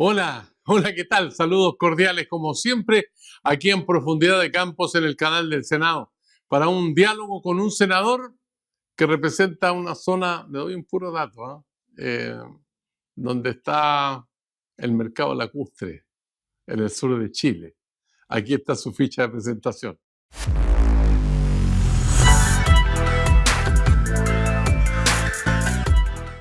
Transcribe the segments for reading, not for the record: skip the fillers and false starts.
Hola, hola, ¿qué tal? Saludos cordiales como siempre aquí en Profundidad de Campos en el canal del Senado para un diálogo con un senador que representa una zona, le doy un puro dato, donde está el mercado lacustre en el sur de Chile. Aquí está su ficha de presentación.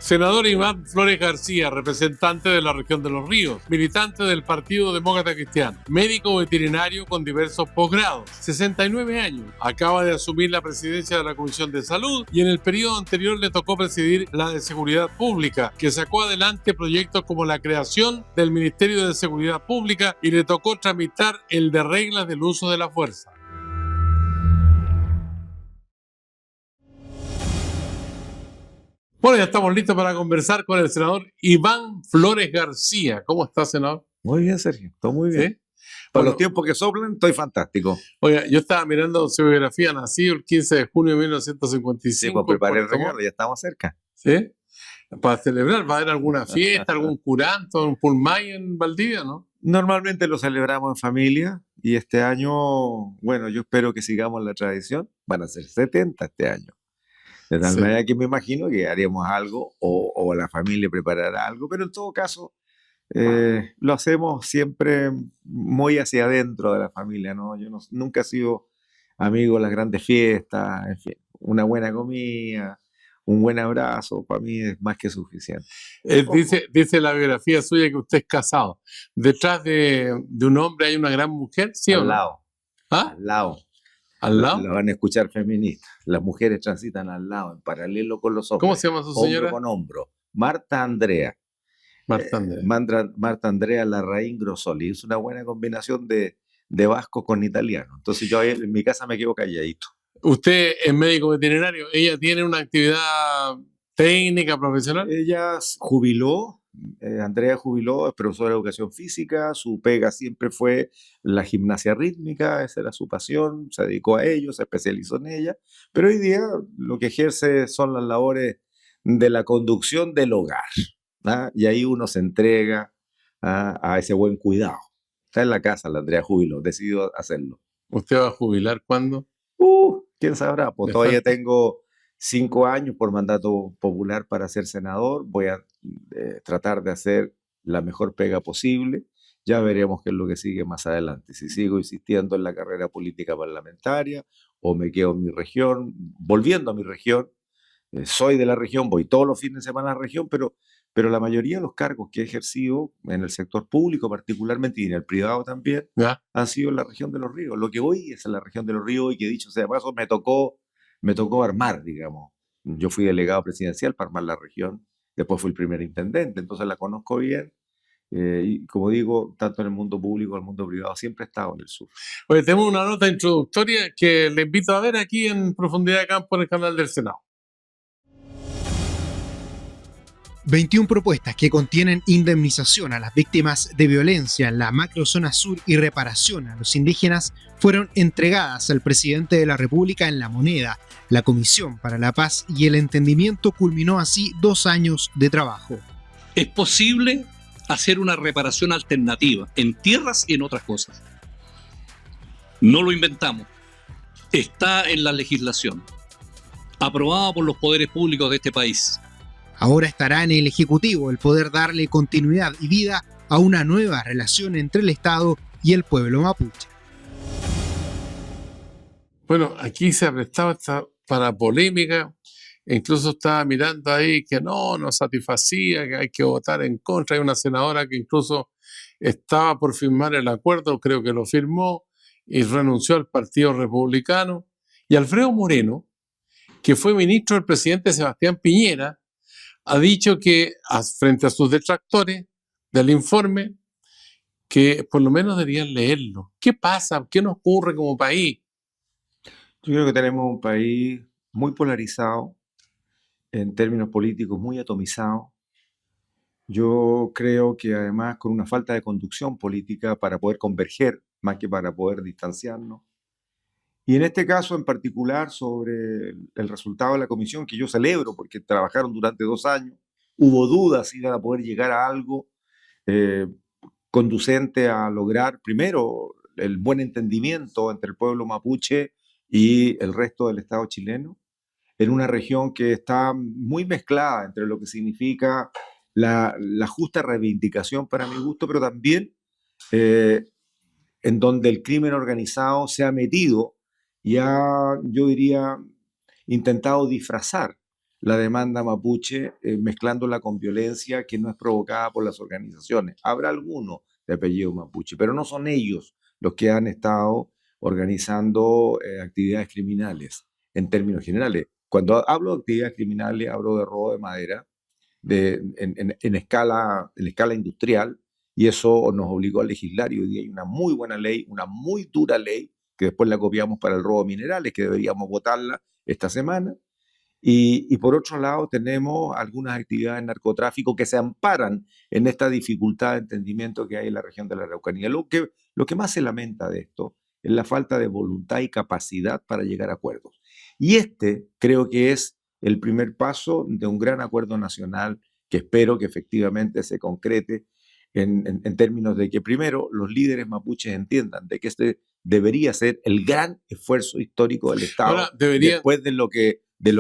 Senador Iván Flores García, representante de la región de Los Ríos, militante del Partido Demócrata Cristiano, médico veterinario con diversos posgrados, 69 años, acaba de asumir la presidencia de la Comisión de Salud y en el periodo anterior le tocó presidir la de Seguridad Pública, que sacó adelante proyectos como la creación del Ministerio de Seguridad Pública y le tocó tramitar el de reglas del uso de la fuerza. Bueno, ya estamos listos para conversar con el senador Iván Flores García. ¿Cómo está, senador? Muy bien, Sergio, todo muy bien. ¿Sí? Para Bueno, los tiempos que soplan, estoy fantástico. oiga, yo estaba mirando su biografía, nacido el 15 de junio de 1955. Sí, pues preparé el Puerto Montt. regalo, ya estamos cerca. ¿Sí? Para celebrar, ¿va a haber alguna fiesta, algún curanto, un pulmay en Valdivia, no? Normalmente lo celebramos en familia y este año, bueno, yo espero que sigamos la tradición. Van a ser 70 este año. De tal Sí. manera que me imagino que haremos algo o la familia preparará algo, pero en todo caso lo hacemos siempre muy hacia adentro de la familia, ¿no? Nunca he sido amigo de las grandes fiestas, en fin, una buena comida, un buen abrazo, para mí es más que suficiente. Dice la biografía suya que usted es casado. Detrás de un hombre hay una gran mujer, ¿sí o Al no? lado, ¿Ah? al lado. ¿Al lado? Lo van a escuchar feministas. Las mujeres transitan al lado, en paralelo con los hombres. ¿Cómo se llama su señora? Hombro con hombro. Marta Andrea. Marta Andrea. Marta Andrea Larraín Grosoli. Es una buena combinación de vasco con italiano. Entonces yo en mi casa me quedo calladito. Usted es médico veterinario. ¿Ella tiene una actividad técnica, profesional? Ella jubiló. Andrea jubiló, es profesora de educación física, su pega siempre fue la gimnasia rítmica, esa era su pasión, se dedicó a ello, se especializó en ella, pero hoy día lo que ejerce son las labores de la conducción del hogar, ¿ah? Y ahí uno se entrega a ese buen cuidado. Está en la casa, la Andrea jubiló, decidió hacerlo. ¿Usted va a jubilar cuándo? ¿Quién sabrá? Pues ¿Le todavía falta? tengo 5 años por mandato popular para ser senador. Voy a tratar de hacer la mejor pega posible. Ya veremos qué es lo que sigue más adelante. Si sigo insistiendo en la carrera política parlamentaria o me quedo en mi región, volviendo a mi región. Soy de la región, voy todos los fines de semana a la región, pero la mayoría de los cargos que he ejercido en el sector público particularmente y en el privado también ¿Ya? han sido en la región de Los Ríos. Lo que voy es en la región de Los Ríos y que dicho sea de paso me tocó armar, digamos. Yo fui delegado presidencial para armar la región, después fui el primer intendente, entonces la conozco bien. Y como digo, tanto en el mundo público como en el mundo privado, siempre he estado en el sur. Oye, tenemos una nota introductoria que le invito a ver aquí en Profundidad de Campo en el canal del Senado. 21 propuestas que contienen indemnización a las víctimas de violencia en la macrozona sur y reparación a los indígenas fueron entregadas al presidente de la República en La Moneda. La Comisión para la Paz y el Entendimiento culminó así 2 años de trabajo. Es posible hacer una reparación alternativa en tierras y en otras cosas. No lo inventamos. Está en la legislación, aprobada por los poderes públicos de este país. Ahora estará en el Ejecutivo el poder darle continuidad y vida a una nueva relación entre el Estado y el pueblo mapuche. Bueno, aquí se prestaba para polémica. Incluso estaba mirando ahí que no satisfacía, que hay que votar en contra. Hay una senadora que incluso estaba por firmar el acuerdo, creo que lo firmó y renunció al Partido Republicano. Y Alfredo Moreno, que fue ministro del presidente Sebastián Piñera, ha dicho que frente a sus detractores del informe, que por lo menos deberían leerlo. ¿Qué pasa? ¿Qué nos ocurre como país? Yo creo que tenemos un país muy polarizado, en términos políticos muy atomizado. Yo creo que además con una falta de conducción política para poder converger más que para poder distanciarnos. Y en este caso en particular sobre el resultado de la comisión, que yo celebro porque trabajaron durante 2 años, hubo dudas si iban a poder llegar a algo. conducente a lograr, primero, el buen entendimiento entre el pueblo mapuche y el resto del Estado chileno, en una región que está muy mezclada entre lo que significa la justa reivindicación para mi gusto, pero también eh, en donde el crimen organizado se ha metido y ha, yo diría, intentado disfrazar la demanda mapuche, mezclándola con violencia que no es provocada por las organizaciones. Habrá algunos de apellido mapuche, pero no son ellos los que han estado organizando actividades criminales en términos generales. Cuando hablo de actividades criminales, hablo de robo de madera en escala industrial, y eso nos obligó a legislar, y hoy día hay una muy buena ley, una muy dura ley, que después la copiamos para el robo de minerales, que deberíamos votarla esta semana. Y por otro lado tenemos algunas actividades de narcotráfico que se amparan en esta dificultad de entendimiento que hay en la región de la Araucanía. Lo que más se lamenta de esto es la falta de voluntad y capacidad para llegar a acuerdos. Y este creo que es el primer paso de un gran acuerdo nacional que espero que efectivamente se concrete en términos de que primero los líderes mapuches entiendan de que este debería ser el gran esfuerzo histórico del Estado. Ahora, debería, después de lo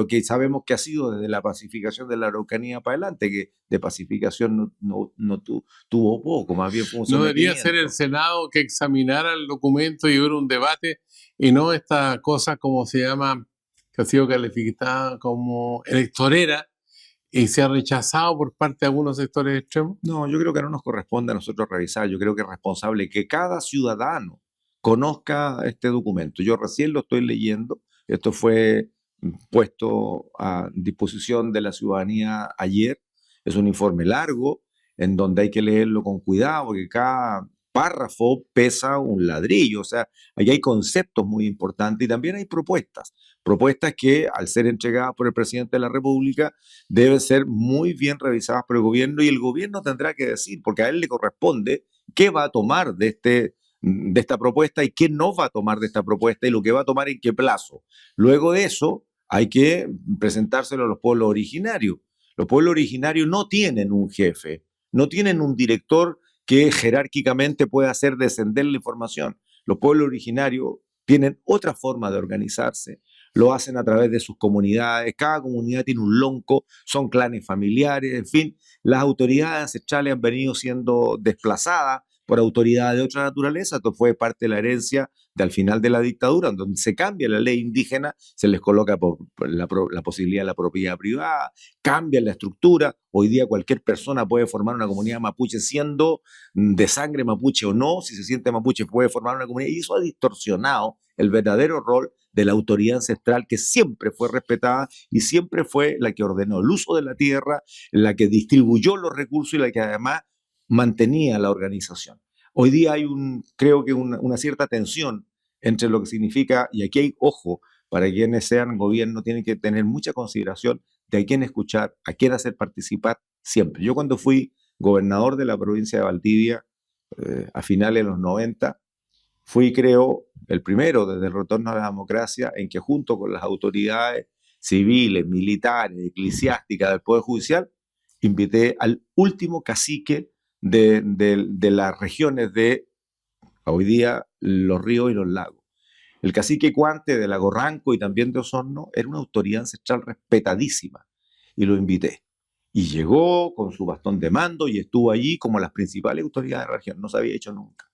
que sabemos que ha sido desde la pacificación de la Araucanía para adelante, que de pacificación no tuvo poco, más bien fue un no debería sometimiento. ser el Senado que examinara el documento y hubiera un debate, y no esta cosa como se llama, que ha sido calificada como electorera y se ha rechazado por parte de algunos sectores extremos. No, yo creo que no nos corresponde a nosotros revisar. Yo creo que es responsable que cada ciudadano conozca este documento. Yo recién lo estoy leyendo. Esto fue puesto a disposición de la ciudadanía ayer. Es un informe largo en donde hay que leerlo con cuidado porque cada párrafo pesa un ladrillo. O sea, ahí hay conceptos muy importantes y también hay propuestas. Propuestas que, al ser entregadas por el presidente de la República, deben ser muy bien revisadas por el gobierno, y el gobierno tendrá que decir, porque a él le corresponde, qué va a tomar de esta propuesta y qué no va a tomar de esta propuesta y lo que va a tomar en qué plazo. Luego de eso, hay que presentárselo a los pueblos originarios. Los pueblos originarios no tienen un jefe, no tienen un director que jerárquicamente pueda hacer descender la información. Los pueblos originarios tienen otra forma de organizarse. Lo hacen a través de sus comunidades, cada comunidad tiene un lonco, son clanes familiares, en fin, las autoridades ancestrales han venido siendo desplazadas por autoridades de otra naturaleza. Esto fue parte de la herencia al final de la dictadura, donde se cambia la ley indígena, se les coloca la posibilidad de la propiedad privada, cambia la estructura. Hoy día cualquier persona puede formar una comunidad mapuche siendo de sangre mapuche o no, si se siente mapuche puede formar una comunidad, y eso ha distorsionado el verdadero rol de la autoridad ancestral, que siempre fue respetada y siempre fue la que ordenó el uso de la tierra, la que distribuyó los recursos y la que además mantenía la organización. Hoy día hay creo que una cierta tensión entre lo que significa, y aquí hay, ojo, para quienes sean gobierno tienen que tener mucha consideración de a quién escuchar, a quién hacer participar siempre. Yo cuando fui gobernador de la provincia de Valdivia a finales de los 90, fui, creo, el primero desde el retorno a la democracia en que junto con las autoridades civiles, militares, eclesiásticas del Poder Judicial, invité al último cacique de las regiones de, hoy día, los ríos y los lagos. El cacique Cuante de Lago Ranco y también de Osorno era una autoridad ancestral respetadísima, y lo invité. Y llegó con su bastón de mando y estuvo allí como las principales autoridades de la región. No se había hecho nunca.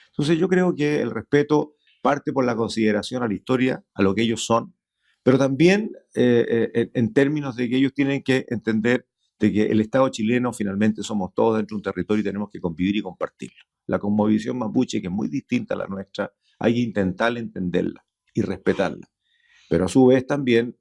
Entonces yo creo que el respeto parte por la consideración a la historia, a lo que ellos son, pero también en términos de que ellos tienen que entender de que el Estado chileno finalmente somos todos dentro de un territorio y tenemos que convivir y compartirlo. La cosmovisión mapuche, que es muy distinta a la nuestra, hay que intentar entenderla y respetarla. Pero a su vez también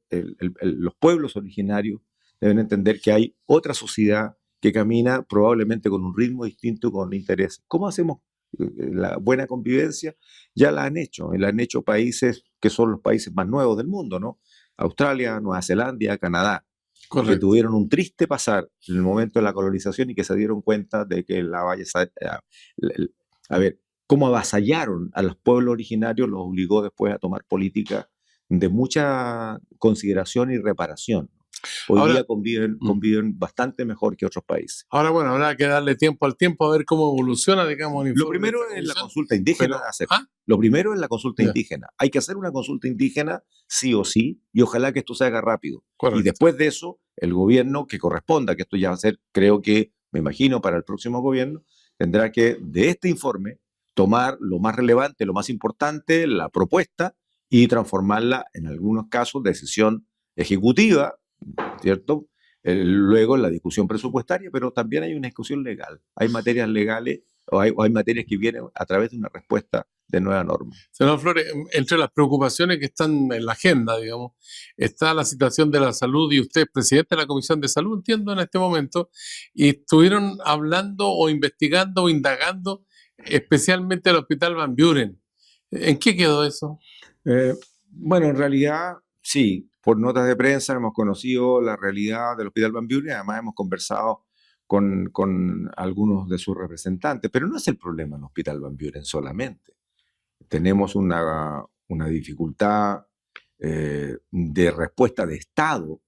los pueblos originarios deben entender que hay otra sociedad que camina probablemente con un ritmo distinto, con intereses. ¿Cómo hacemos la buena convivencia? Ya la han hecho países que son los países más nuevos del mundo, ¿no? Australia, Nueva Zelanda, Canadá. Correcto. Que tuvieron un triste pasar en el momento de la colonización y que se dieron cuenta de que cómo avasallaron a los pueblos originarios, los obligó después a tomar políticas de mucha consideración y reparación. Hoy Ahora, día conviven bastante mejor que otros países. ahora, bueno, habrá que darle tiempo al tiempo a ver cómo evoluciona, digamos, el Lo informe de primero esta es la comisión. consulta indígena. ¿Ah? Lo primero es la consulta Ya, indígena. Hay que hacer una consulta indígena sí o sí, y ojalá que esto se haga rápido. Y correcto. después de eso, el gobierno que corresponda, que esto ya va a ser, creo que, me imagino, para el próximo gobierno, tendrá que, de este informe, tomar lo más relevante, lo más importante, la propuesta, y transformarla, en algunos casos, decisión ejecutiva, ¿cierto? Luego en la discusión presupuestaria, pero también hay una discusión legal. Hay materias legales o hay materias que vienen a través de una respuesta de nueva norma. Senador Flores, entre las preocupaciones que están en la agenda, digamos, está la situación de la salud y usted es presidente de la Comisión de Salud, entiendo, en este momento, y estuvieron hablando o investigando o indagando especialmente el Hospital Van Buren. ¿En qué quedó eso? Bueno, en realidad, sí, por notas de prensa hemos conocido la realidad del Hospital Van Buren, además hemos conversado con algunos de sus representantes, pero no es el problema en el Hospital Van Buren solamente. Tenemos una dificultad de respuesta de Estado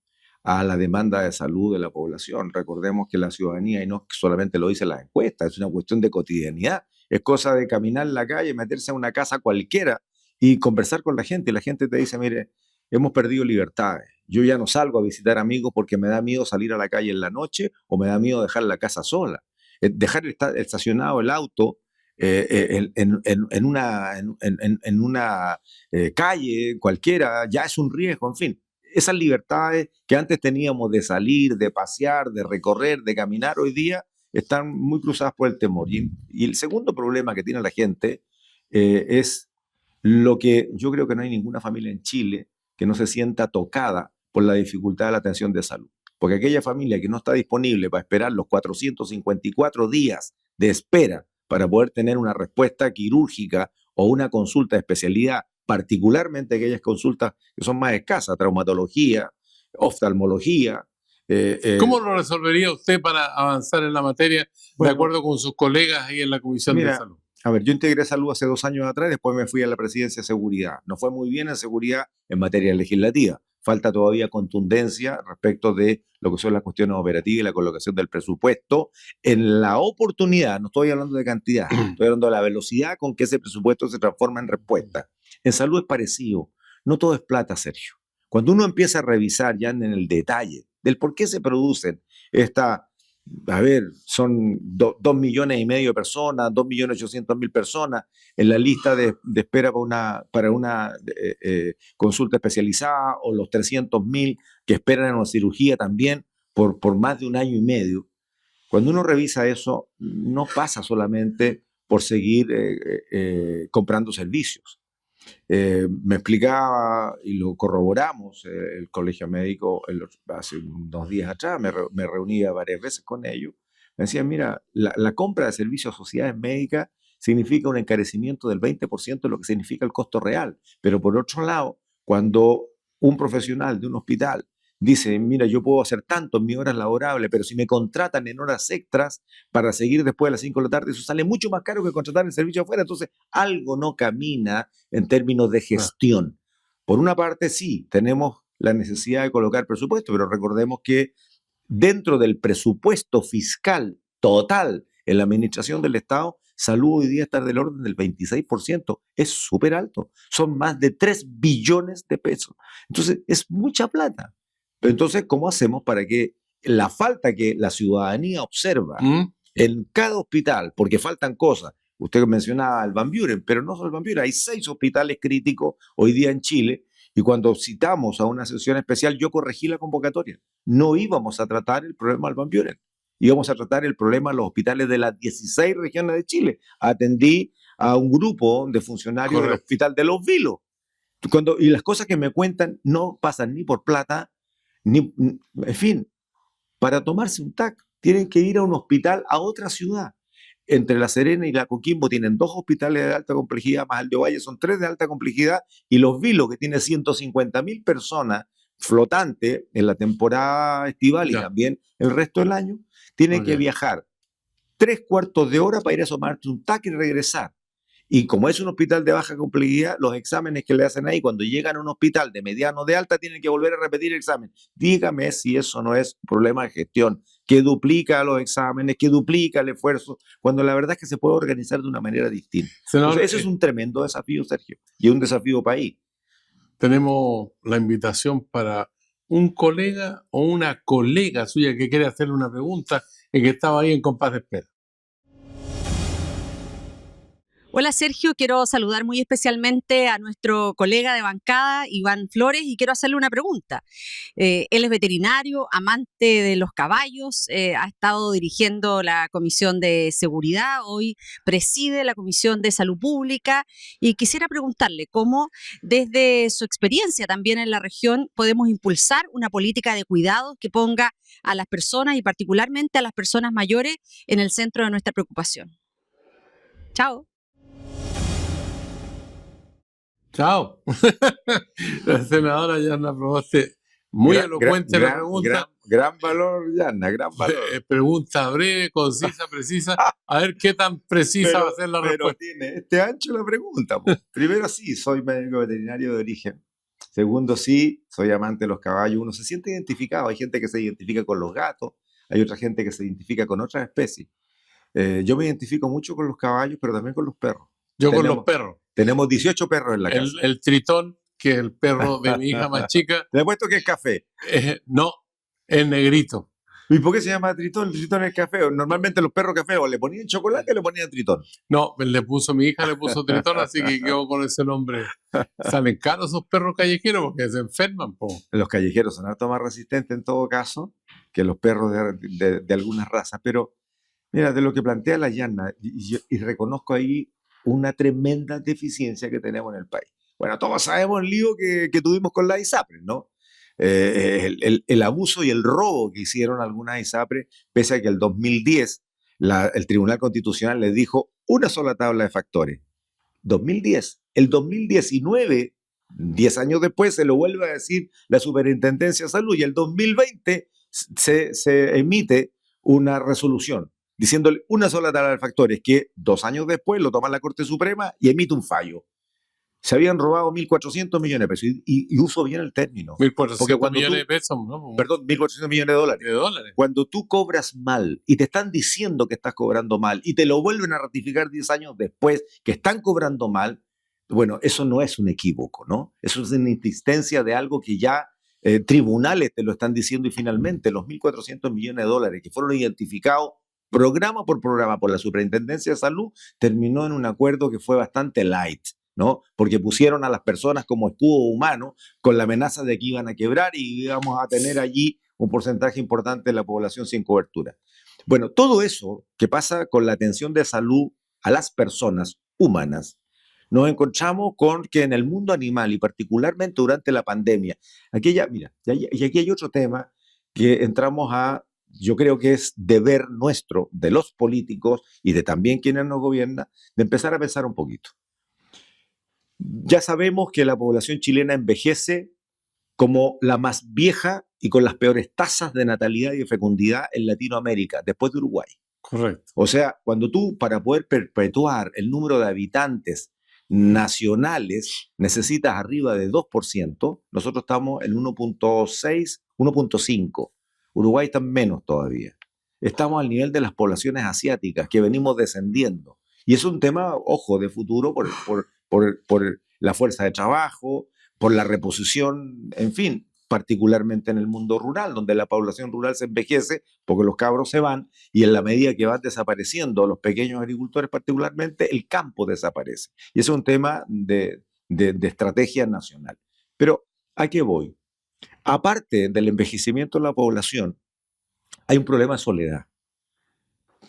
a la demanda de salud de la población. Recordemos que la ciudadanía, y no solamente lo dice la encuesta, es una cuestión de cotidianidad. Es cosa de caminar en la calle, meterse a una casa cualquiera y conversar con la gente. Y la gente te dice, mire, hemos perdido libertades. Yo ya no salgo a visitar amigos porque me da miedo salir a la calle en la noche o me da miedo dejar la casa sola. Dejar estacionado el auto en una calle cualquiera ya es un riesgo, en fin. Esas libertades que antes teníamos de salir, de pasear, de recorrer, de caminar, hoy día están muy cruzadas por el temor. Y el segundo problema que tiene la gente es lo que yo creo que no hay ninguna familia en Chile que no se sienta tocada por la dificultad de la atención de salud. Porque aquella familia que no está disponible para esperar los 454 días de espera para poder tener una respuesta quirúrgica o una consulta de especialidad, particularmente aquellas consultas que son más escasas, traumatología, oftalmología. ¿Cómo lo resolvería usted para avanzar en la materia de acuerdo con sus colegas ahí en la Comisión de Salud? A ver, yo integré salud hace 2 años atrás, después me fui a la presidencia de seguridad. Nos fue muy bien en seguridad en materia legislativa. Falta todavía contundencia respecto de lo que son las cuestiones operativas y la colocación del presupuesto en la oportunidad. No estoy hablando de cantidad, estoy hablando de la velocidad con que ese presupuesto se transforma en respuesta. En salud es parecido. No todo es plata, Sergio. Cuando uno empieza a revisar ya en el detalle del por qué se producen son 2,5 millones de personas, 2.800.000 personas en la lista de espera para una consulta especializada, o los 300.000 que esperan en una cirugía también por más de 1 año y medio. Cuando uno revisa eso, no pasa solamente por seguir comprando servicios. Me explicaba, y lo corroboramos, el Colegio Médico hace unos días atrás, me reunía varias veces con ellos. Me decían, mira, la compra de servicios a sociedades médicas significa un encarecimiento del 20% de lo que significa el costo real. Pero por otro lado, cuando un profesional de un hospital dice, mira, yo puedo hacer tanto en mis horas laborables, pero si me contratan en horas extras para seguir después de las 5 de la tarde, eso sale mucho más caro que contratar el servicio afuera. Entonces, algo no camina en términos de gestión. Por una parte, sí, tenemos la necesidad de colocar presupuesto, pero recordemos que dentro del presupuesto fiscal total en la administración del Estado, salud hoy día está del orden del 26%. Es súper alto. Son más de 3 billones de pesos. Entonces, es mucha plata. Pero entonces, ¿cómo hacemos para que la falta que la ciudadanía observa en cada hospital, porque faltan cosas? Usted mencionaba el Van Buren, pero no solo el Van Buren, hay 6 hospitales críticos hoy día en Chile, y cuando citamos a una sesión especial, yo corregí la convocatoria. No íbamos a tratar el problema del Van Buren, íbamos a tratar el problema de los hospitales de las 16 regiones de Chile. Atendí a un grupo de funcionarios del Hospital de Los Vilos. Y las cosas que me cuentan no pasan ni por plata, en fin, para tomarse un TAC tienen que ir a un hospital a otra ciudad. Entre La Serena y la Coquimbo tienen 2 hospitales de alta complejidad, más el de Ovalle son 3 de alta complejidad, y Los Vilos, que tiene 150.000 personas flotantes en la temporada estival y también el resto del año, tienen que viajar 3/4 de hora para ir a tomarse un TAC y regresar. Y como es un hospital de baja complejidad, los exámenes que le hacen ahí, cuando llegan a un hospital de mediano o de alta, tienen que volver a repetir el examen. Dígame si eso no es un problema de gestión, que duplica los exámenes, que duplica el esfuerzo, cuando la verdad es que se puede organizar de una manera distinta. Senador, Entonces, ese es un tremendo desafío, Sergio, y un desafío país. tenemos la invitación para un colega o una colega suya que quiere hacerle una pregunta y que estaba ahí en compás de espera. Hola Sergio, quiero saludar muy especialmente a nuestro colega de bancada, Iván Flores, y quiero hacerle una pregunta. Él es veterinario, amante de los caballos, ha estado dirigiendo la Comisión de Seguridad, hoy preside la Comisión de Salud Pública y quisiera preguntarle cómo desde su experiencia también en la región podemos impulsar una política de cuidado que ponga a las personas y particularmente a las personas mayores en el centro de nuestra preocupación. Chao. Chao. La senadora Yanna Proboste, muy elocuente la pregunta. Gran valor, Yanna, gran valor. Pregunta breve, concisa, precisa. A ver qué tan precisa va a ser la respuesta. Pero tiene este ancho la pregunta. Primero, sí, soy médico veterinario de origen. Segundo, sí, soy amante de los caballos. Uno se siente identificado. Hay gente que se identifica con los gatos, hay otra gente que se identifica con otras especies. Yo me identifico mucho con los caballos, pero también con los perros. Yo con los perros. Tenemos 18 perros en la casa. El Tritón, que es el perro de mi hija más chica. Le he puesto que es café. No, es negrito. ¿Y por qué se llama Tritón? El Tritón es café. Normalmente los perros café o le ponían chocolate o le ponían Tritón. No, mi hija le puso Tritón, así que quedó con ese nombre. Salen caros esos perros callejeros porque se enferman, po. Los callejeros son harto más resistentes en todo caso que los perros de algunas razas. Pero mira, de lo que plantea la Yanna, y reconozco ahí una tremenda deficiencia que tenemos en el país. Bueno, todos sabemos el lío que tuvimos con las ISAPRES, ¿no? El abuso y el robo que hicieron algunas ISAPRES, pese a que el 2010 el Tribunal Constitucional les dijo una sola tabla de factores. 2010. El 2019, 10 años después, se lo vuelve a decir la Superintendencia de Salud y el 2020 se emite una resolución diciéndole una sola tabla de factores, que 2 años después lo toma la Corte Suprema y emite un fallo. Se habían robado 1.400 millones de pesos, y uso bien el término. 1.400 millones de pesos, ¿no? Perdón, 1.400 millones de dólares. Cuando tú cobras mal y te están diciendo que estás cobrando mal y te lo vuelven a ratificar 10 años después que están cobrando mal, bueno, eso no es un equívoco, ¿no? Eso es una insistencia de algo que ya tribunales te lo están diciendo, y finalmente los 1.400 millones de dólares que fueron identificados programa por programa por la Superintendencia de Salud terminó en un acuerdo que fue bastante light, ¿no? Porque pusieron a las personas como escudo humano con la amenaza de que iban a quebrar y íbamos a tener allí un porcentaje importante de la población sin cobertura. Bueno, todo eso que pasa con la atención de salud a las personas humanas, nos encontramos con que en el mundo animal y particularmente durante la pandemia, mira, y aquí hay otro tema que entramos yo creo que es deber nuestro, de los políticos y de también quienes nos gobiernan, de empezar a pensar un poquito. Ya sabemos que la población chilena envejece como la más vieja y con las peores tasas de natalidad y de fecundidad en Latinoamérica, después de Uruguay. Correcto. O sea, cuando tú, para poder perpetuar el número de habitantes nacionales, necesitas arriba de 2%, nosotros estamos en 1.6, 1.5%. Uruguay está menos todavía. Estamos al nivel de las poblaciones asiáticas que venimos descendiendo. Y es un tema, ojo, de futuro por la fuerza de trabajo, por la reposición, en fin, particularmente en el mundo rural, donde la población rural se envejece porque los cabros se van y en la medida que van desapareciendo los pequeños agricultores particularmente, el campo desaparece. Y ese es un tema de estrategia nacional. Pero, ¿a qué voy? Aparte del envejecimiento de la población, hay un problema de soledad.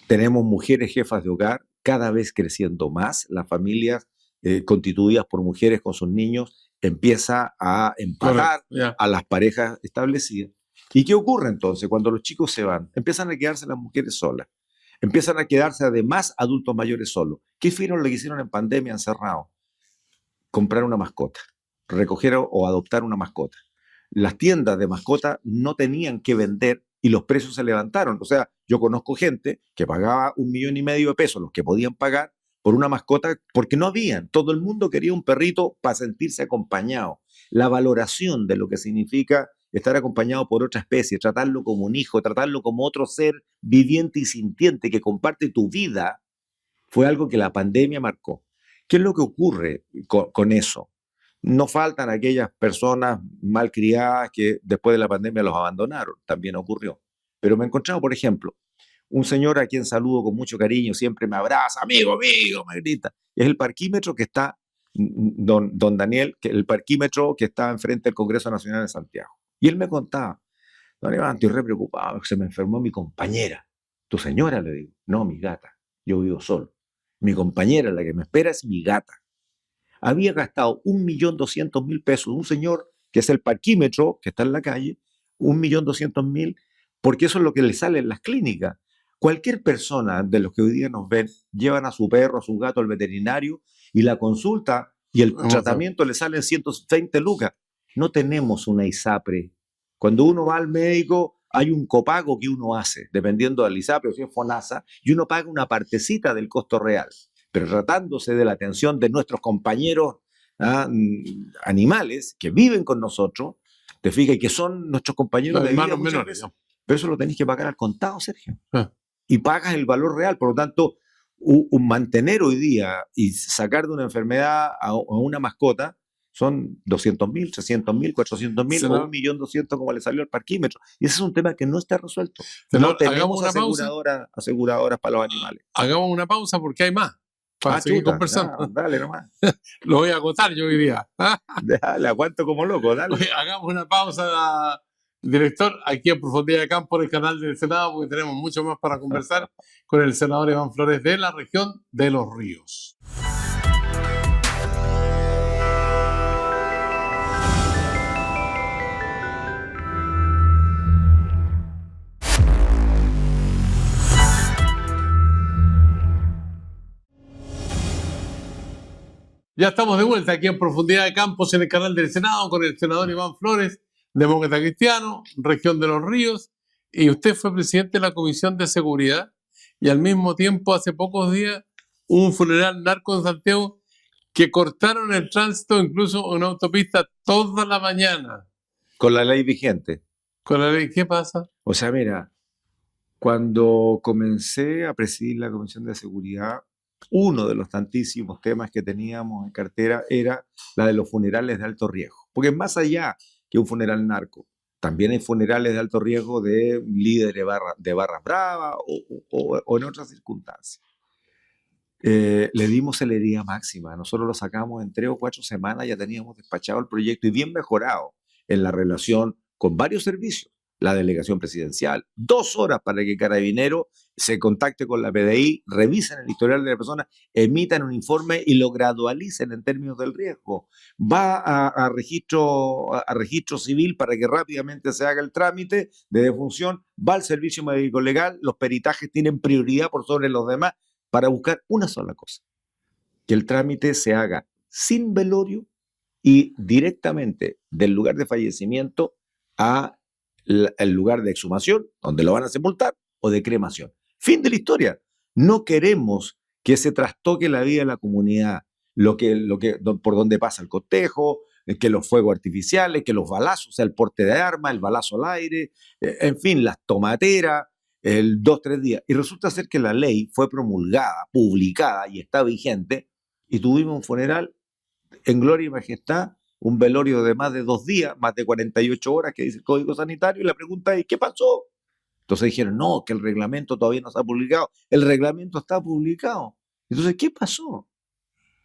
Tenemos mujeres jefas de hogar cada vez creciendo más, las familias constituidas por mujeres con sus niños empieza a empatar a las parejas establecidas. ¿Y qué ocurre entonces cuando los chicos se van? Empiezan a quedarse las mujeres solas, empiezan a quedarse además adultos mayores solos. ¿Qué fueron lo que hicieron en pandemia encerrados? Comprar una mascota, recoger o adoptar una mascota. Las tiendas de mascotas no tenían que vender y los precios se levantaron. O sea, yo conozco gente que pagaba 1,5 millones de pesos, los que podían pagar, por una mascota, porque no habían. Todo el mundo quería un perrito para sentirse acompañado. La valoración de lo que significa estar acompañado por otra especie, tratarlo como un hijo, tratarlo como otro ser viviente y sintiente que comparte tu vida, fue algo que la pandemia marcó. ¿Qué es lo que ocurre con eso? No faltan aquellas personas malcriadas que después de la pandemia los abandonaron, también ocurrió. Pero me he encontrado, por ejemplo, un señor a quien saludo con mucho cariño, siempre me abraza, amigo, me grita. Es el parquímetro que está, don Daniel, el parquímetro que está enfrente del Congreso Nacional de Santiago. Y él me contaba, don Iván, estoy re preocupado, se me enfermó mi compañera. ¿Tu señora? Le digo. No, mi gata, yo vivo solo. Mi compañera, la que me espera, es mi gata. Había gastado 1.200.000 pesos, un señor que es el parquímetro, que está en la calle, 1.200.000, porque eso es lo que le sale en las clínicas. Cualquier persona de los que hoy día nos ven, llevan a su perro, a su gato al veterinario y la consulta y el tratamiento le salen 120 lucas. No tenemos una ISAPRE. Cuando uno va al médico, hay un copago que uno hace, dependiendo del ISAPRE o si es FONASA, y uno paga una partecita del costo real. Pero tratándose de la atención de nuestros compañeros animales que viven con nosotros, te fijas, y que son nuestros compañeros de vida muchas menores, veces, ¿no? pero eso lo tenés que pagar al contado, Sergio. Ah. Y pagas el valor real. Por lo tanto, mantener hoy día y sacar de una enfermedad a una mascota son 200.000, 300.000, 400.000 o 1.200.000 como le salió al parquímetro. Y ese es un tema que no está resuelto. Senador, no tenemos hagamos una aseguradoras para los animales. Hagamos una pausa porque hay más para seguir conversando. Dale nomás. Lo voy a agotar yo hoy día. Dale, aguanto como loco, dale. Oye, hagamos una pausa, director, aquí en Profundidad de Campo, en el canal del Senado, porque tenemos mucho más para conversar con el senador Iván Flores de la región de Los Ríos. Ya estamos de vuelta aquí en Profundidad de Campos en el canal del Senado con el senador Iván Flores, demócrata cristiano, región de Los Ríos, y usted fue presidente de la Comisión de Seguridad y al mismo tiempo hace pocos días hubo un funeral narco en Santiago que cortaron el tránsito incluso en una autopista toda la mañana. Con la ley vigente. ¿Con la ley qué pasa? O sea, mira, cuando comencé a presidir la Comisión de Seguridad, uno de los tantísimos temas que teníamos en cartera era la de los funerales de alto riesgo. Porque más allá que un funeral narco, también hay funerales de alto riesgo de líderes de barras bravas o en otras circunstancias. Le dimos celeridad máxima. Nosotros lo sacamos en 3 o 4 semanas, ya teníamos despachado el proyecto y bien mejorado en la relación con varios servicios. La delegación presidencial, 2 horas para que Carabinero se contacte con la PDI, revisen el historial de la persona, emitan un informe y lo gradualicen en términos del riesgo. Va a registro civil para que rápidamente se haga el trámite de defunción, va al servicio médico legal, los peritajes tienen prioridad por sobre los demás para buscar una sola cosa, que el trámite se haga sin velorio y directamente del lugar de fallecimiento a el lugar de exhumación, donde lo van a sepultar, o de cremación. Fin de la historia. No queremos que se trastoque la vida de la comunidad, por donde pasa el cortejo, que los fuegos artificiales, que los balazos, o sea, el porte de armas, el balazo al aire, en fin, las tomateras, el 2-3 días. Y resulta ser que la ley fue promulgada, publicada y está vigente, y tuvimos un funeral en gloria y majestad, un velorio de más de 2 días, más de 48 horas, que dice el Código Sanitario, y la pregunta es, ¿qué pasó? Entonces dijeron, no, que el reglamento todavía no está publicado. El reglamento está publicado. Entonces, ¿qué pasó?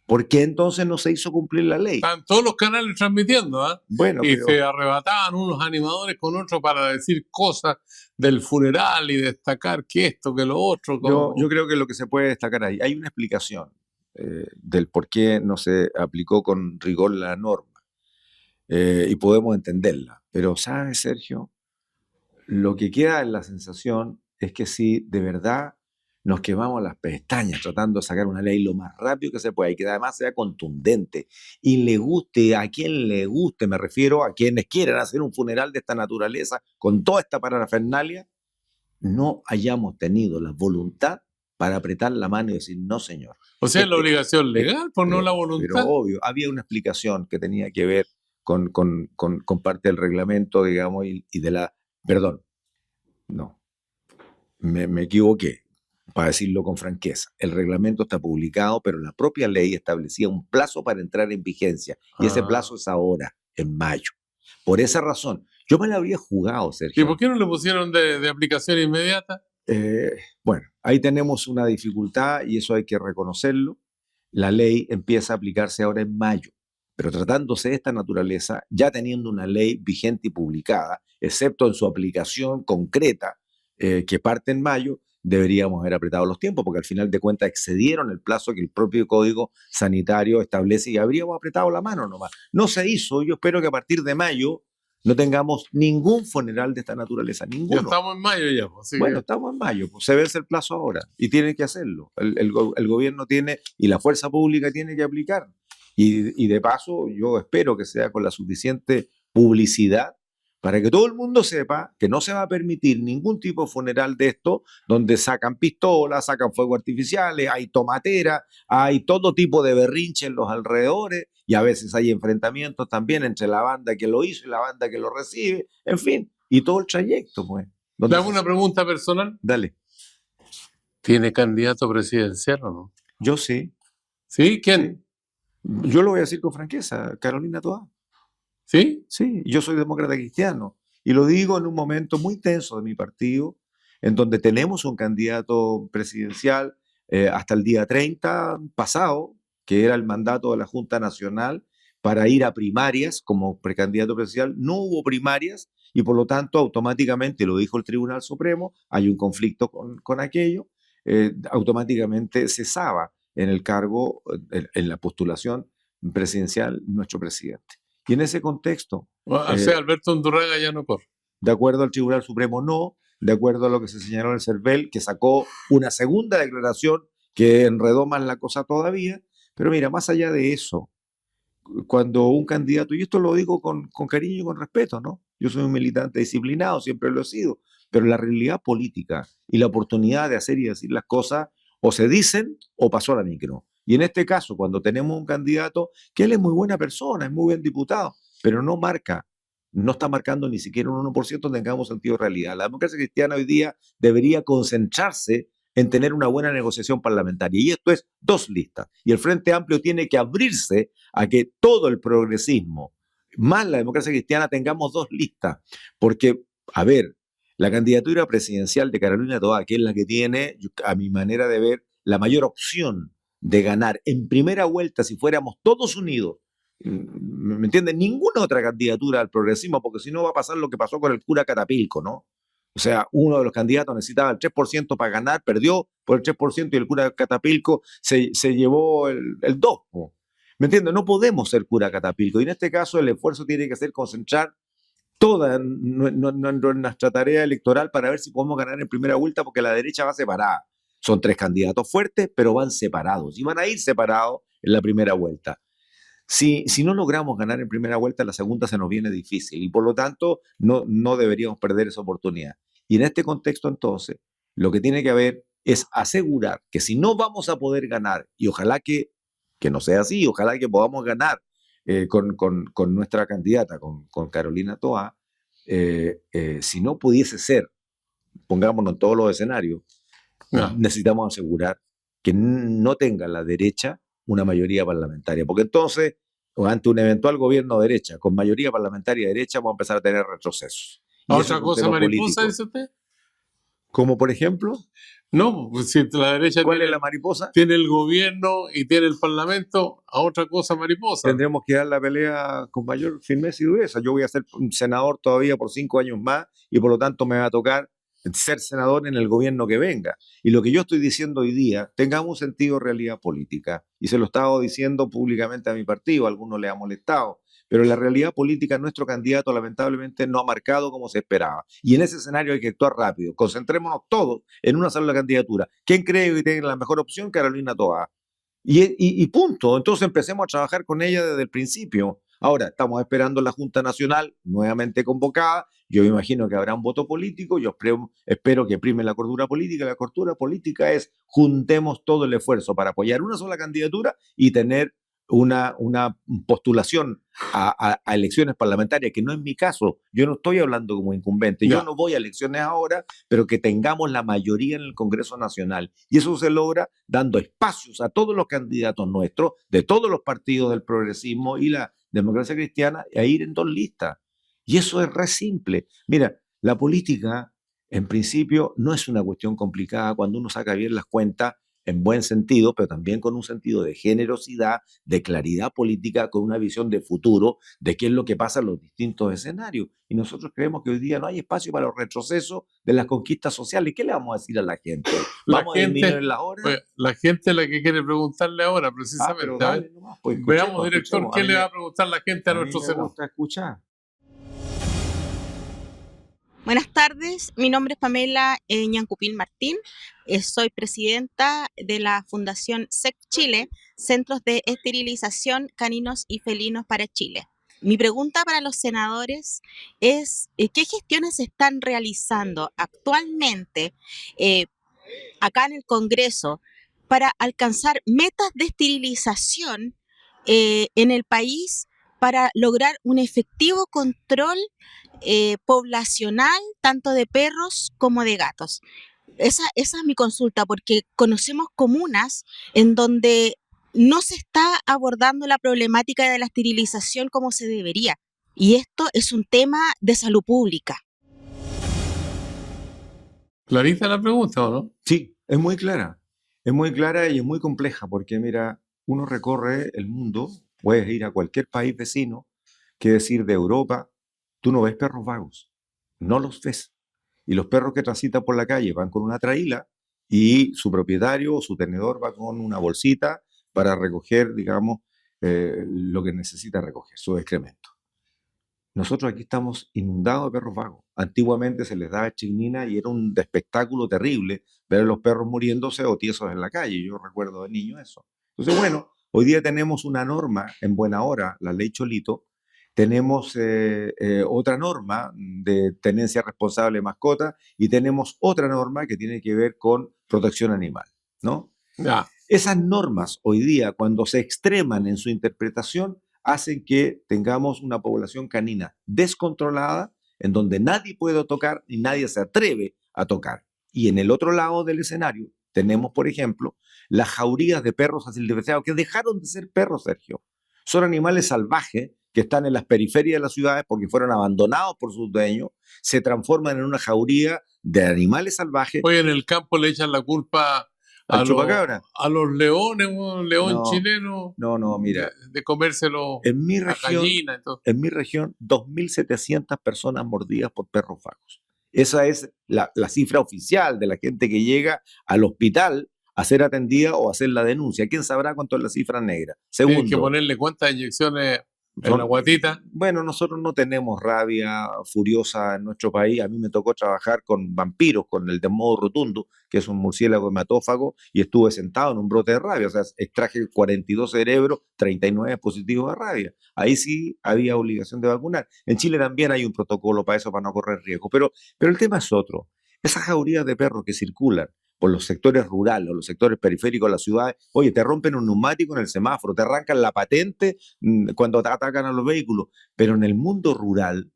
¿Por qué entonces no se hizo cumplir la ley? Están todos los canales transmitiendo, ¿eh? Bueno, y pero se arrebataban unos animadores con otros para decir cosas del funeral y destacar que esto, que lo otro. yo creo que lo que se puede destacar ahí, hay una explicación del por qué no se aplicó con rigor la norma. Y podemos entenderla. Pero, ¿sabes, Sergio? Lo que queda en la sensación es que si de verdad nos quemamos las pestañas tratando de sacar una ley lo más rápido que se pueda y que además sea contundente y le guste a quien le guste, me refiero a quienes quieran hacer un funeral de esta naturaleza con toda esta parafernalia, no hayamos tenido la voluntad para apretar la mano y decir, no señor. O sea, es la obligación legal, por no la Pero voluntad. obvio, había una explicación que tenía que ver con parte del reglamento, digamos, y de la... Perdón, no, me equivoqué, para decirlo con franqueza. El reglamento está publicado, pero la propia ley establecía un plazo para entrar en vigencia, y ese plazo es ahora, en mayo. Por esa razón, yo me la habría jugado, Sergio. ¿Y por qué no le pusieron de aplicación inmediata? Bueno, ahí tenemos una dificultad y eso hay que reconocerlo. La ley empieza a aplicarse ahora en mayo, pero tratándose de esta naturaleza, ya teniendo una ley vigente y publicada, excepto en su aplicación concreta, que parte en mayo, deberíamos haber apretado los tiempos, porque al final de cuentas excedieron el plazo que el propio Código Sanitario establece y habríamos apretado la mano nomás. No se hizo, yo espero que a partir de mayo no tengamos ningún funeral de esta naturaleza, ninguno. Ya estamos en mayo ya. Pues, bueno, estamos en mayo, pues se vence el plazo ahora y tienen que hacerlo. El gobierno tiene y la fuerza pública tiene que aplicar. Y de paso, yo espero que sea con la suficiente publicidad para que todo el mundo sepa que no se va a permitir ningún tipo de funeral de esto, donde sacan pistolas, sacan fuegos artificiales, hay tomatera, hay todo tipo de berrinche en los alrededores, y a veces hay enfrentamientos también entre la banda que lo hizo y la banda que lo recibe, en fin, y todo el trayecto, pues. ¿Le hago una pregunta personal? Dale. ¿Tiene candidato presidencial o no? Yo sí. ¿Sí? ¿Quién? Yo lo voy a decir con franqueza, Carolina Toá. ¿Sí? Sí, yo soy demócrata cristiano y lo digo en un momento muy tenso de mi partido, en donde tenemos un candidato presidencial hasta el día 30 pasado, que era el mandato de la Junta Nacional para ir a primarias como precandidato presidencial. No hubo primarias y por lo tanto automáticamente, lo dijo el Tribunal Supremo, hay un conflicto con aquello, automáticamente cesaba en el cargo, en la postulación presidencial, nuestro presidente. Y en ese contexto... O sea, Alberto Undurraga ya no corre. De acuerdo al Tribunal Supremo, no. De acuerdo a lo que se señaló en el CERVEL, que sacó una segunda declaración que enredó más la cosa todavía. Pero mira, más allá de eso, cuando un candidato, y esto lo digo con cariño y con respeto, ¿no? Yo soy un militante disciplinado, siempre lo he sido, pero la realidad política y la oportunidad de hacer y decir las cosas o se dicen o pasó a la micro. Y en este caso, cuando tenemos un candidato que él es muy buena persona, es muy buen diputado, pero no está marcando ni siquiera un 1%, tengamos sentido de realidad. La democracia cristiana hoy día debería concentrarse en tener una buena negociación parlamentaria. Y esto es 2 listas. Y el Frente Amplio tiene que abrirse a que todo el progresismo, más la democracia cristiana, tengamos 2 listas. Porque, a ver, la candidatura presidencial de Carolina Toá, que es la que tiene, a mi manera de ver, la mayor opción de ganar en primera vuelta si fuéramos todos unidos, ¿me entienden? Ninguna otra candidatura al progresismo, porque si no va a pasar lo que pasó con el cura Catapilco, ¿no? O sea, uno de los candidatos necesitaba el 3% para ganar, perdió por el 3% y el cura Catapilco se llevó el 2%. ¿Me entienden? No podemos ser cura Catapilco. Y en este caso el esfuerzo tiene que ser concentrar toda nuestra tarea electoral para ver si podemos ganar en primera vuelta, porque la derecha va separada. Son 3 candidatos fuertes, pero van separados y van a ir separados en la primera vuelta. Si no logramos ganar en primera vuelta, la segunda se nos viene difícil y por lo tanto no deberíamos perder esa oportunidad. Y en este contexto entonces, lo que tiene que haber es asegurar que si no vamos a poder ganar, y ojalá que no sea así, ojalá que podamos ganar con nuestra candidata, con Carolina Toá, si no pudiese ser, pongámonos en todos los escenarios, necesitamos asegurar que no tenga la derecha una mayoría parlamentaria, porque entonces, ante un eventual gobierno de derecha, con mayoría parlamentaria de derecha, vamos a empezar a tener retrocesos. ¿Otra cosa mariposa, dice usted? ¿Como por ejemplo? No, pues si la derecha ¿Cuál es la mariposa? Tiene el gobierno y tiene el parlamento, a otra cosa mariposa. Tendremos que dar la pelea con mayor firmeza y dureza. Yo voy a ser senador todavía por 5 años más y por lo tanto me va a tocar ser senador en el gobierno que venga. Y lo que yo estoy diciendo hoy día, tengamos un sentido de realidad política. Y se lo he estado diciendo públicamente a mi partido, a algunos le ha molestado. Pero la realidad política, nuestro candidato lamentablemente no ha marcado como se esperaba. Y en ese escenario hay que actuar rápido. Concentrémonos todos en una sola candidatura. ¿Quién cree que tiene la mejor opción? Carolina Toá. Y punto. Entonces empecemos a trabajar con ella desde el principio. Ahora, estamos esperando la Junta Nacional nuevamente convocada. Yo me imagino que habrá un voto político. Yo espero que prime la cordura política. La cordura política es juntemos todo el esfuerzo para apoyar una sola candidatura y tener una postulación a elecciones parlamentarias, que no es mi caso. Yo no estoy hablando como incumbente. Yo no voy a elecciones ahora, pero que tengamos la mayoría en el Congreso Nacional. Y eso se logra dando espacios a todos los candidatos nuestros, de todos los partidos del progresismo y la democracia cristiana, a ir en 2 listas. Y eso es re simple. Mira, la política, en principio, no es una cuestión complicada cuando uno saca bien las cuentas en buen sentido, pero también con un sentido de generosidad, de claridad política, con una visión de futuro, de qué es lo que pasa en los distintos escenarios. Y nosotros creemos que hoy día no hay espacio para los retrocesos de las conquistas sociales. ¿Qué le vamos a decir a la gente? ¿Vamos a disminuir las horas? Pues, la gente es la que quiere preguntarle ahora, precisamente. Pero dale nomás, pues, Veamos, director, ¿qué mí le va a preguntar la gente a nuestro me senador? gusta escuchar. Buenas tardes, mi nombre es Pamela Ñancupil Martín, soy presidenta de la Fundación SEC Chile, Centros de Esterilización Caninos y Felinos para Chile. Mi pregunta para los senadores es, ¿qué gestiones se están realizando actualmente acá en el Congreso para alcanzar metas de esterilización en el país para lograr un efectivo control poblacional, tanto de perros como de gatos? Esa es mi consulta, porque conocemos comunas en donde no se está abordando la problemática de la esterilización como se debería. Y esto es un tema de salud pública. Clarita la pregunta, ¿o no? Sí, es muy clara. Es muy clara y es muy compleja porque, mira, uno recorre el mundo, puedes ir a cualquier país vecino, que decir de Europa, tú no ves perros vagos, no los ves. Y los perros que transitan por la calle van con una traíla y su propietario o su tenedor va con una bolsita para recoger, digamos, lo que necesita recoger, su excremento. Nosotros aquí estamos inundados de perros vagos. Antiguamente se les daba chinina y era un espectáculo terrible ver a los perros muriéndose o tiesos en la calle. Yo recuerdo de niño eso. Entonces, bueno, hoy día tenemos una norma en buena hora, la ley Cholito. Tenemos otra norma de tenencia responsable de mascotas y tenemos otra norma que tiene que ver con protección animal, ¿no? Ya. Esas normas hoy día, cuando se extreman en su interpretación, hacen que tengamos una población canina descontrolada, en donde nadie puede tocar y nadie se atreve a tocar. Y en el otro lado del escenario tenemos, por ejemplo, las jaurías de perros asilvestrados, que dejaron de ser perros, Sergio. Son animales salvajes que están en las periferias de las ciudades porque fueron abandonados por sus dueños, se transforman en una jauría de animales salvajes. Hoy en el campo le echan la culpa al chupacabra, a los leones, un león chileno. No, mira. De comérselo en mi a región, gallina. Entonces. En mi región, 2.700 personas mordidas por perros vagos. Esa es la cifra oficial de la gente que llega al hospital a ser atendida o a hacer la denuncia. ¿Quién sabrá cuánto es la cifra negra? Segundo, hay que ponerle cuántas inyecciones en la guatita. Bueno, nosotros no tenemos rabia furiosa en nuestro país. A mí me tocó trabajar con vampiros, con el Desmodo rotundo, que es un murciélago hematófago, y estuve sentado en un brote de rabia. O sea, extraje 42 cerebros, 39 positivos de rabia. Ahí sí había obligación de vacunar. En Chile también hay un protocolo para eso, para no correr riesgo. Pero el tema es otro. Esas jaurías de perros que circulan por los sectores rurales o los sectores periféricos de las ciudades, oye, te rompen un neumático en el semáforo, te arrancan la patente cuando te atacan a los vehículos, pero en el mundo rural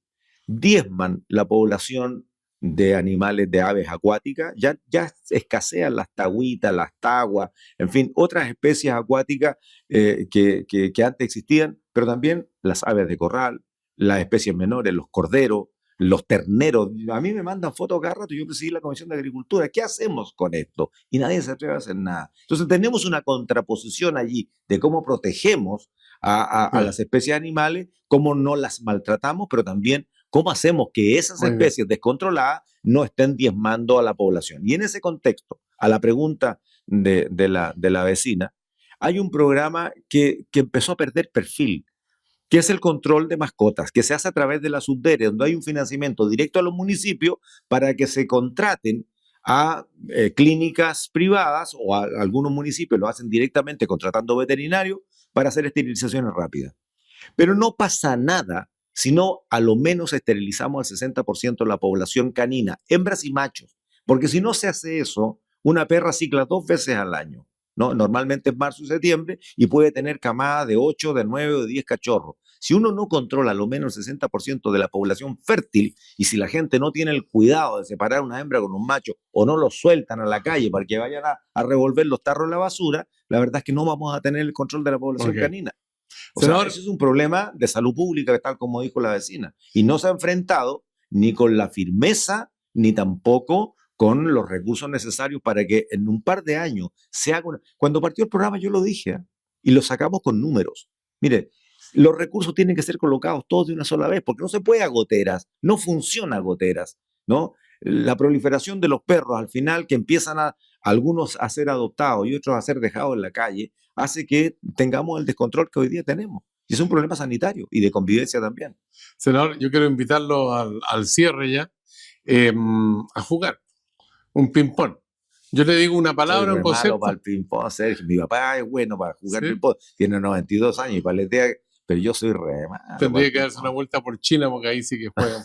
diezman la población de animales, de aves acuáticas, ya escasean las tagüitas, las taguas, en fin, otras especies acuáticas que antes existían, pero también las aves de corral, las especies menores, los corderos, los terneros. A mí me mandan fotos cada rato, yo presidí la Comisión de Agricultura. ¿Qué hacemos con esto? Y nadie se atreve a hacer nada. Entonces tenemos una contraposición allí de cómo protegemos a las especies animales, cómo no las maltratamos, pero también cómo hacemos que esas especies descontroladas no estén diezmando a la población. Y en ese contexto, a la pregunta de la vecina, hay un programa que empezó a perder perfil, que es el control de mascotas, que se hace a través de la Subdere, donde hay un financiamiento directo a los municipios para que se contraten a clínicas privadas, o algunos municipios lo hacen directamente contratando veterinarios para hacer esterilizaciones rápidas. Pero no pasa nada si no a lo menos esterilizamos al 60% de la población canina, hembras y machos. Porque si no se hace eso, una perra cicla 2 veces al año, ¿no? Normalmente en marzo y septiembre, y puede tener camada de 8, de 9 o de 10 cachorros. Si uno no controla a lo menos el 60% de la población fértil, y si la gente no tiene el cuidado de separar una hembra con un macho, o no los sueltan a la calle para que vayan a revolver los tarros en la basura, la verdad es que no vamos a tener el control de la población canina. O sea, eso es un problema de salud pública, tal como dijo la vecina. Y no se ha enfrentado ni con la firmeza, ni tampoco con los recursos necesarios para que en un par de años se haga una... Cuando partió el programa yo lo dije, ¿eh? Y lo sacamos con números. Mire, los recursos tienen que ser colocados todos de una sola vez, porque no se puede a goteras, no funciona a goteras, ¿no? La proliferación de los perros al final, que empiezan algunos a ser adoptados y otros a ser dejados en la calle, hace que tengamos el descontrol que hoy día tenemos. Y es un problema sanitario y de convivencia también. Senador, yo quiero invitarlo al cierre ya, a jugar un ping-pong. Yo le digo una palabra, un concepto. Malo para el ping-pong, Sergio. Mi papá es bueno para jugar ping-pong. Tiene 92 años y paletea, pero yo soy re malo. Tendría que darse una vuelta por China porque ahí sí que juegan.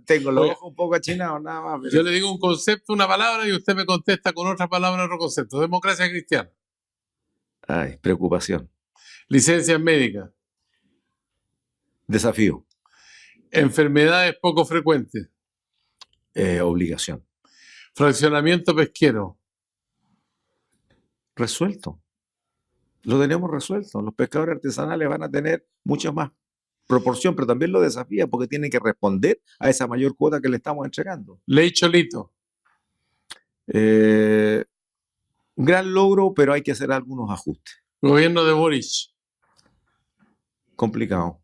Tengo los ojos un poco achinados, nada más. Pero... Yo le digo un concepto, una palabra, y usted me contesta con otra palabra, otro concepto. Democracia cristiana. Ay, preocupación. Licencias médicas. Desafío. Enfermedades poco frecuentes. Obligación. Fraccionamiento pesquero. Resuelto. Lo tenemos resuelto. Los pescadores artesanales van a tener mucha más proporción, pero también lo desafía porque tienen que responder a esa mayor cuota que le estamos entregando. Ley Cholito. Un gran logro, pero hay que hacer algunos ajustes. Gobierno de Boric. Complicado.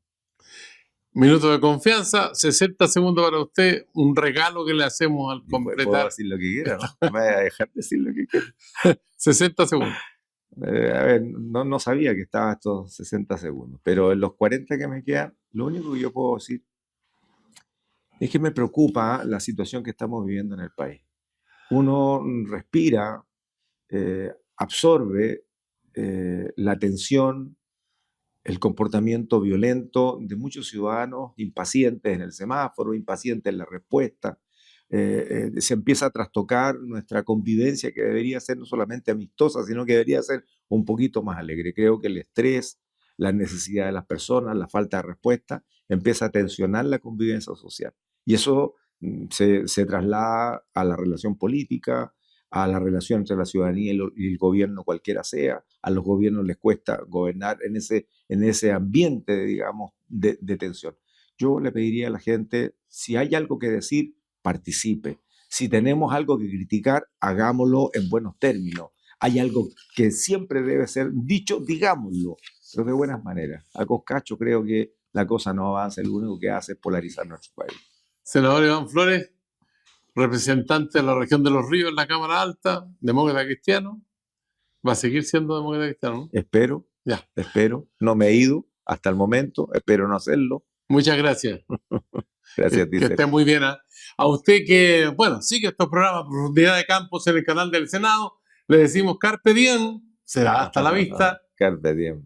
Minuto de confianza, 60 segundos para usted, un regalo que le hacemos al completar. Puedo decir lo que quiera, ¿no? Me voy a dejar decir lo que quiera. 60 segundos. A ver, no sabía que estaba estos 60 segundos, pero en los 40 que me quedan, lo único que yo puedo decir es que me preocupa la situación que estamos viviendo en el país. Uno respira, absorbe la tensión, el comportamiento violento de muchos ciudadanos impacientes en el semáforo, impacientes en la respuesta. Se empieza a trastocar nuestra convivencia, que debería ser no solamente amistosa, sino que debería ser un poquito más alegre. Creo que el estrés, la necesidad de las personas, la falta de respuesta, empieza a tensionar la convivencia social. Y eso se traslada a la relación política, a la relación entre la ciudadanía y el gobierno, cualquiera sea. A los gobiernos les cuesta gobernar en ese ambiente, digamos, de tensión. Yo le pediría a la gente, si hay algo que decir, participe. Si tenemos algo que criticar, hagámoslo en buenos términos. Hay algo que siempre debe ser dicho, digámoslo, pero de buenas maneras. A Coscacho creo que la cosa no avanza, lo único que hace es polarizar nuestro país. Senador Iván Flores, representante de la región de Los Ríos en la Cámara Alta, demócrata cristiano. ¿Va a seguir siendo demócrata cristiano, no? Espero, no me he ido hasta el momento, espero no hacerlo. Muchas gracias. Gracias a ti. Que esté muy bien. A usted que, bueno, sigue estos programas Profundidad de Campos en el canal del Senado, le decimos Carpe Diem, será hasta la vista. Carpe Diem.